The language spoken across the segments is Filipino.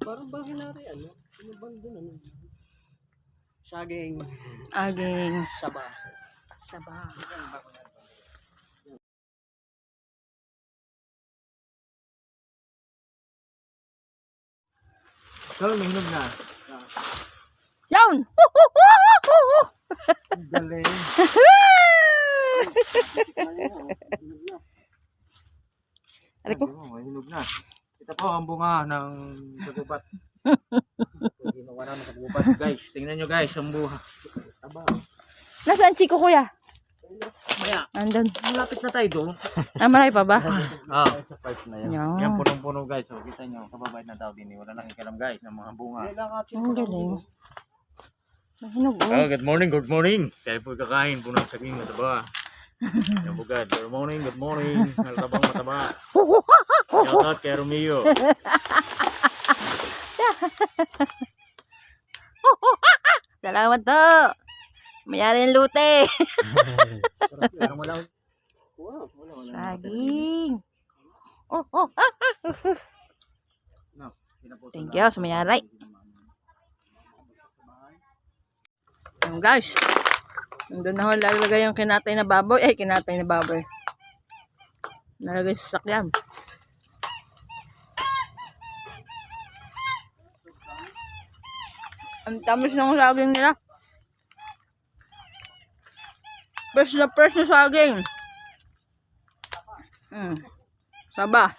Parang bagay na rin, ano? Ano bang doon, ano? Saging. Aging Saba. saba. Ikaw, nahinog na. Yan! Galing. Aray ko. Mahinog na. Ito po ang bunga ng kagubat. Ginawa namin sa kagubat, guys. Tingnan nyo, guys, ang buha. Aba. Nasaan Chico kuya? Maya, Andun. malapit na tayo doon. Ah, marami pa ba? Sa parts na yan. Yan. Yan, punong-puno, guys. So, kita nyo, kababait na tao din. Wala lang ikalam, guys, ng mga bunga. Ang galing. Nahinog oh. Good morning, good morning. Kaya po kakain po ng saging sa baba. Yan po, God. Good morning, good morning. Nalatabang mataba. Shout out kay Romeo. Salamat to. Mayari ng lute. Saging. Oh, oh. Thank you sa mayari. Ayan guys. Nandun na ho lalagay yung kinatay na baboy. Ay, kinatay na baboy. Nalagay sa sakyan. Ang tamis ng saging nila. Fresh na saging. Saba.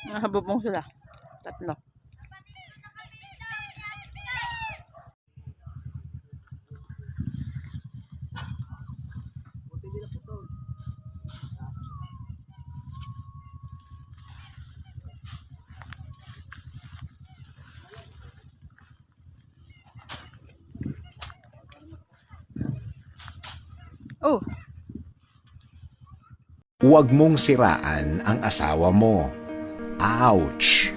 Nakabubong sila. Tatlo. Oh, Huwag mong siraan ang asawa mo. Ouch!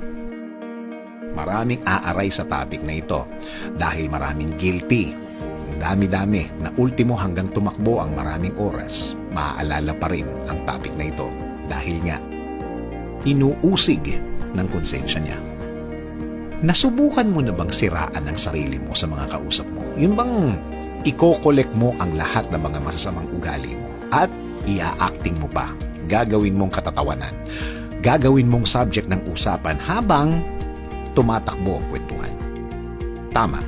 Maraming aaray sa topic na ito dahil maraming guilty. Ang dami-dami na ultimo hanggang tumakbo ang maraming oras, maaalala pa rin ang topic na ito dahil nga inuusig ng konsensya niya. Nasubukan mo na bang siraan ang sarili mo sa mga kausap mo? Yung bang iko-collect mo ang lahat ng mga masasamang ugali mo at ia-acting mo pa, gagawin mong katatawanan, gagawin mong subject ng usapan habang tumatakbo ang kwentuhan. Tama,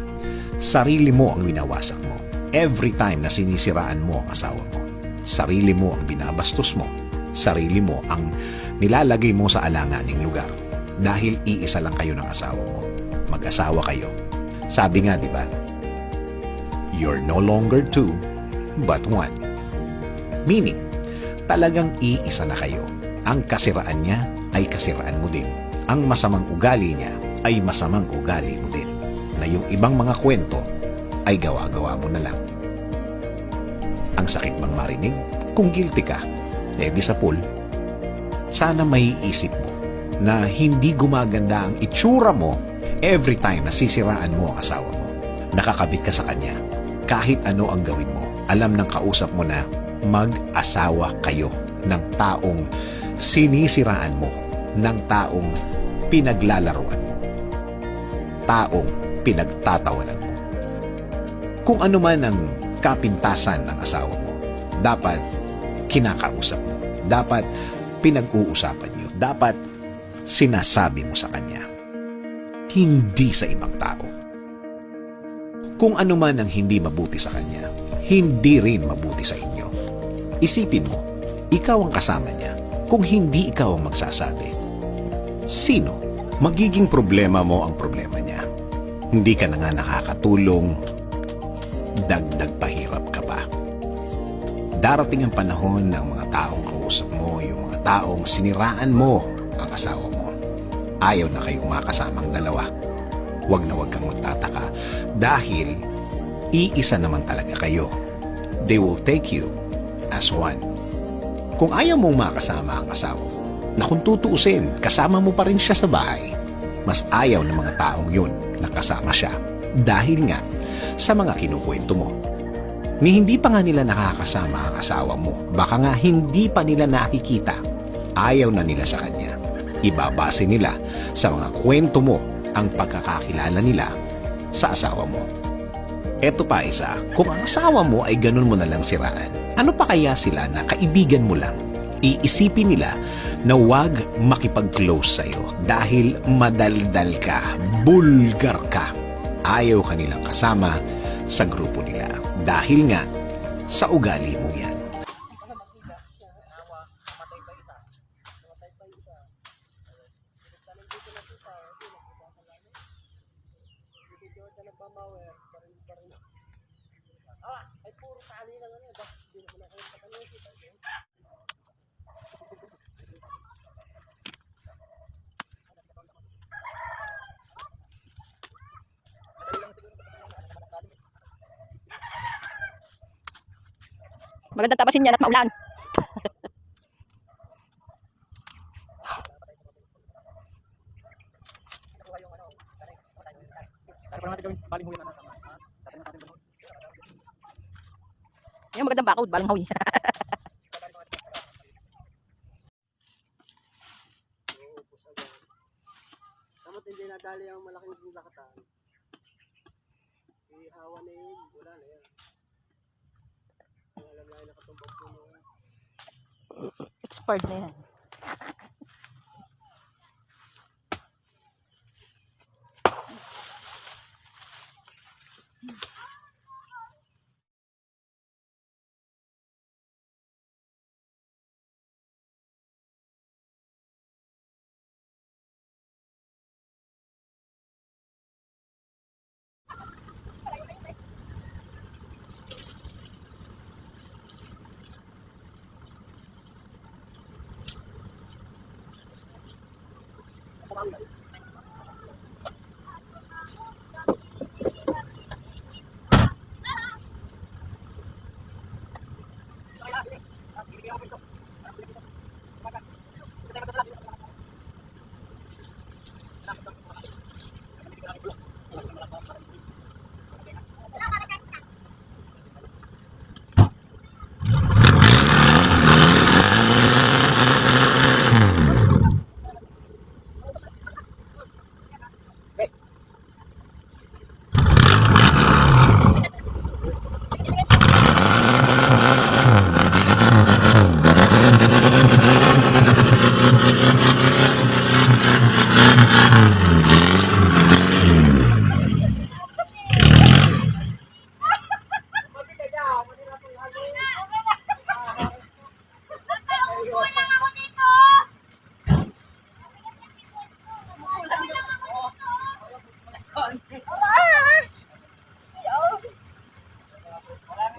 sarili mo ang winawasak mo. Every time na sinisiraan mo ang asawa mo, sarili mo ang binabastos mo, sarili mo ang nilalagay mo sa alanganing lugar dahil iisa lang kayo ng asawa mo. Mag-asawa kayo. Sabi nga, di ba? You're no longer two, but one. Meaning, talagang iisa na kayo. Ang kasiraan niya ay kasiraan mo din. Ang masamang ugali niya ay masamang ugali mo din. Na yung ibang mga kwento ay gawa-gawa mo na lang. Ang sakit bang marinig? Kung guilty ka, di sa pool. Sana maiisip mo na hindi gumaganda ang itsura mo every time na sisiraan mo ang asawa mo. Nakakabit ka sa kanya. Kahit ano ang gawin mo, alam ng kausap mo na mag-asawa kayo ng taong sinisiraan mo, ng taong pinaglalaruan mo, taong pinagtatawanan mo. Kung ano man ang kapintasan ng asawa mo, dapat kinakausap mo, dapat pinag-uusapan nyo, dapat sinasabi mo sa kanya, hindi sa ibang tao. Kung ano man ang hindi mabuti sa kanya, hindi rin mabuti sa inyo. Isipin mo, ikaw ang kasama niya. Kung hindi ikaw ang magsasabi, sino? Magiging problema mo ang problema niya. Hindi ka na nga nakakatulong, dagdag pahirap ka pa. Darating ang panahon ng mga taong kausap mo, yung mga taong siniraan mo ang asawa mo. Ayaw na kayong makasamang dalawa. Huwag na huwag kang magtataka dahil iisa naman talaga kayo. They will take you as one. Kung ayaw mong makasama ang asawa mo, na kung tutuusin, kasama mo pa rin siya sa bahay, mas ayaw ng mga taong yun na kasama siya dahil nga sa mga kinukwento mo. ni hindi pa nga nila nakakasama ang asawa mo. Baka nga hindi pa nila nakikita. Ayaw na nila sa kanya. Ibabase nila sa mga kwento mo ang pagkakakilala nila sa asawa mo. Eto pa isa, kung ang asawa mo ay ganun mo na lang siraan, ano pa kaya sila na kaibigan mo lang? Iisipin nila na huwag makipag-close sa'yo dahil madaldal ka, bulgar ka. Ayaw ka nilang kasama sa grupo nila dahil nga sa ugali mo yan. Magandang tapasin yan at maulan. Yung magandang bakod, balang hawi. Dapat hindi nadali ang malaking lakatan. Ihawa na yun, wala na yan. Ang alam na yun nakatumbag po mo. Expired na yan.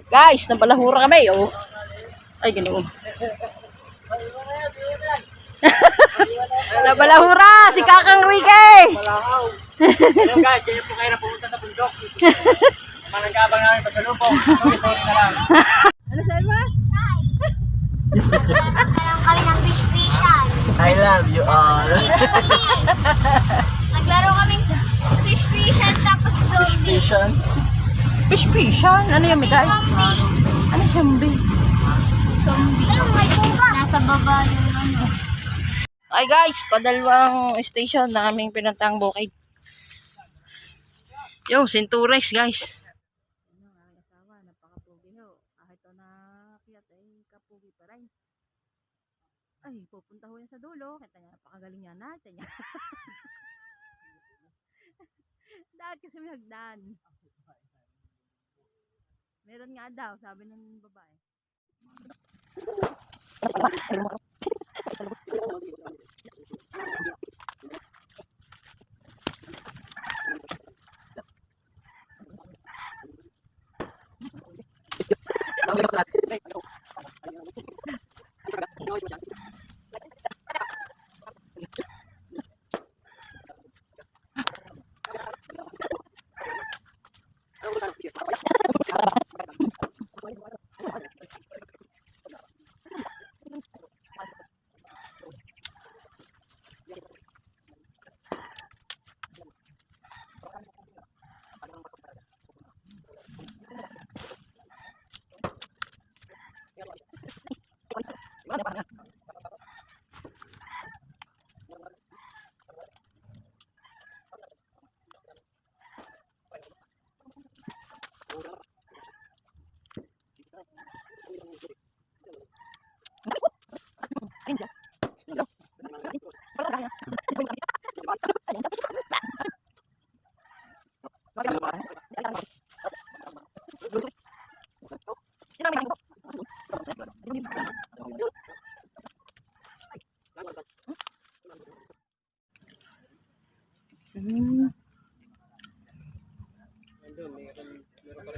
Guys, nabalahura kami, oh. Ay, ganoon. Nabalahura, si Kakang Ricky. Malahaw. Hello guys, kaya po kayo na pumunta sa bundok. Malangkabang namin pasalubong. Sorry na lang. Ano sa'yo ba? Nagkaroon kami ng fish-fishan. I love you all. Naglaro kami fish-fishan tapos zombie. Vision. Fish-fishan? Ano yung migay? Zombie. Ano siyambi? Zombie. Ayun, may bunga. Nasa baba yung ano. Ay guys, padalawang station na aming pinantang bukid. Yo, Centures guys. Ano ang asawa, napakapugi ho. Kahit ito na kiyat ay kapugi pa rin. Ay, pupunta ho yan sa dulo. Kita niya, napakagaling niya natin niya. Dahil kasi may hagdan. Meron nga daw, sabi ng babae.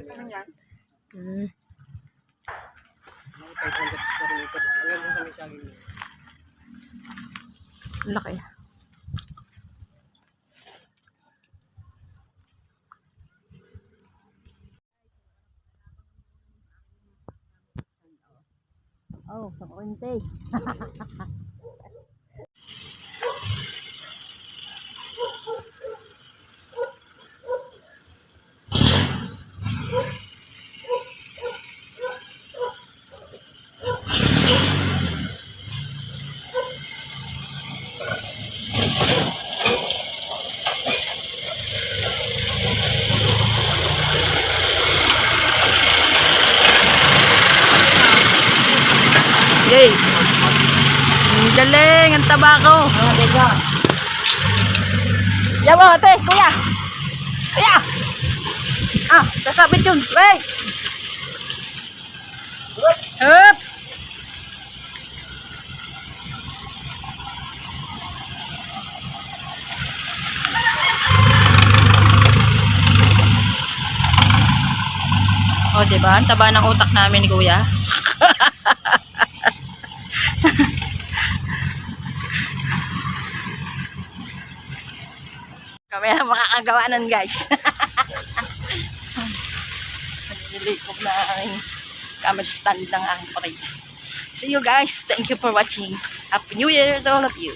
Ano yan? Mga 500 square meter. Alam mo kami siya gini. Laki. Oh, sa konti. Yay! Ang galing! Ang taba ko! Yan mo, ate! Kuya! Kuya! Ah! Sasabit yun! Wait! Hup! O, diba? Ang taba ng utak namin ni Kuya. Kami na makakagawa nun, guys. Nililikop na aking camera stand ng aking parade. See you guys. Thank you for watching. Happy New Year to all of you.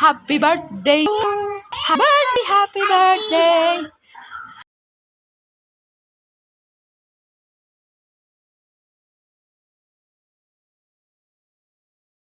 Happy birthday! Happy birthday! Happy birthday!